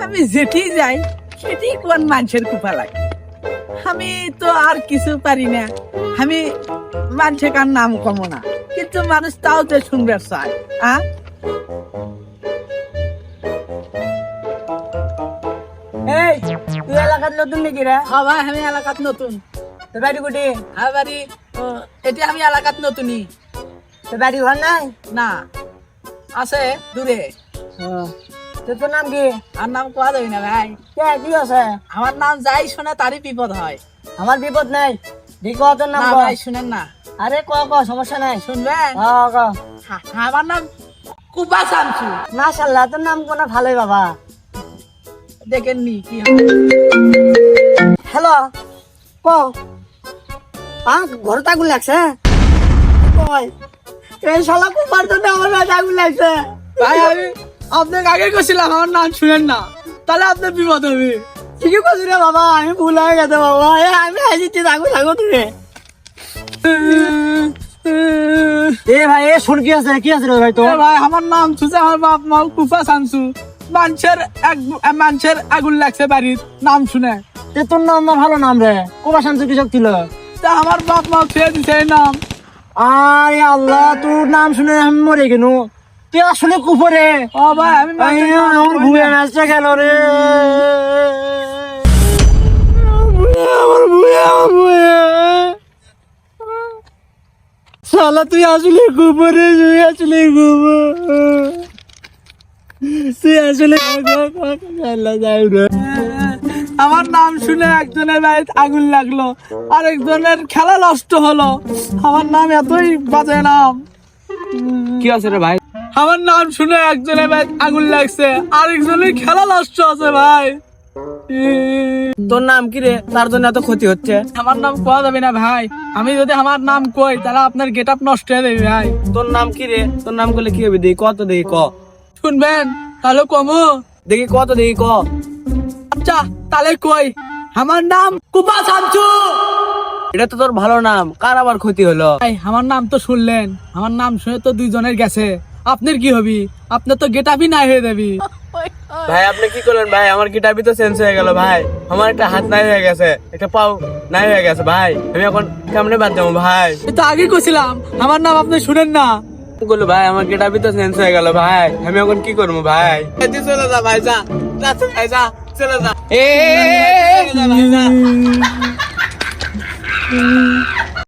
আমি যেটি যাই সেটি কোন মানুষের কুপা লাগে। আমি তো আর কিছু পারি না, আমি মানুষের কার নাম কমো না, কিন্তু মানুষ তাও যে শুনবে চায়। এই তুই এলাকার নতুন নাকি রে? হ্যাঁ ভাই, আমি এলাকাত নতুন। তোর বাড়ি কোটি? আমার বাড়ি এটি, আমি এলাকাত নতুনই। তোর বাড়ি ঘর নাই? না, আছে দূরে। তোর নাম কি? আর নাম কোয়া যাবে না ভাই। কে কি আছে? আমার নাম যাই শোনে তারই বিপদ হয়। আমার বিপদ নাই, ঠিক তোর নাম না ক। ভাই শুনেন না। আরে ক ক, সমস্যা নাই। শুনবেন? ক। আমার নাম কুপা শামসু। মাশাআল্লাহ, তোর নাম কোন ভালোই বাবা। দেখেননি কি হবে? হ্যালো, ক। ঘরে আগুন লাগছে? কই এই শালা কুপার জন্য আমার গায়ে আগুন লাগছে। ভাই আমি আপনাকে আগে কইছিলাম আমার নাম শুনেন না, তাহলে আপনার বিপদ হবে। ঠিকই বলছি রে বাবা, আমি ভুল হয়ে গেছে বাবা। আমি হাসিতে থাকো তুমি। এ ভাই, এ শুন কি আছে রে ভাই? তো ভাই আমার নাম শুনছে আমার বাপ মা কুপা শামসু। মানুষের আগুন লাগছে বাড়ির নাম শুনে। তোর নাম না ভালো নাম রে, কোবা শামসু কৃষক ছিল। তা আমার বাপ মা ছেড়ে দিছে এই নাম। আরে আল্লাহ, তোর নাম শুনে আমি মরে গেল। তুই আসলে কুপরে। ও ভাই আমি আমার ভুয়ে নাচতে গেল রে। শালা তুই আসলে কুপরে, তুই আসলে আমার নাম শুনে একজনের বাড়িতে আগুন লাগলো, আরেকজনের খেলা নষ্ট হলো। আমার নাম এতই বাজে নাম। কি আছে রে ভাই? আমার নাম শুনে একজনের বাড়িতে আগুন লাগছে, আরেকজনের খেলা নষ্ট আছে ভাই। তোর নাম কি রে? তার জন্য এত ক্ষতি হচ্ছে। আমার নাম কোয়া যাবে না ভাই, আমি যদি আমার নাম কই তাহলে আপনার গেট আপ নষ্ট হয়ে যাবে ভাই। তোর নাম কি রে? তোর নাম করলে কি হবে? দেখি কত, দেখি ক। শুনবেন তাহলে কমু? দেখি কত, দেখি ক। আচ্ছা তাহলে কই, আমার নাম কুপা শামসু। এটা তো তোর ভালো নাম, কার আবার ক্ষতি হলো? ভাই আমার নাম তো শুনলেন, আমার নাম শুনে তো দুইজনের গেছে, আপনার কি হবি? আপনার তো গেট আপই নাই হয়ে যাবি। ভাই আপনি কি করলেন ভাই? আমার গিটারই তো চেঞ্জ হয়ে গেল ভাই। আমার একটা হাত নাই হয়ে গেছে, একটা পাও নাই হয়ে গেছে ভাই। আমি এখন কেমনে বাদ যাবো ভাই? তো আগে কইছিলাম আমার নাম আপনি শুনেন না। বললো ভাই আমার গিটারই তো চেঞ্জ হয়ে গেল ভাই। আমি এখন কি করবো ভাই? তুই চলে যা ভাই, যা যা ভাই, যা চলে যা। এ চলে যা ভাই, যা।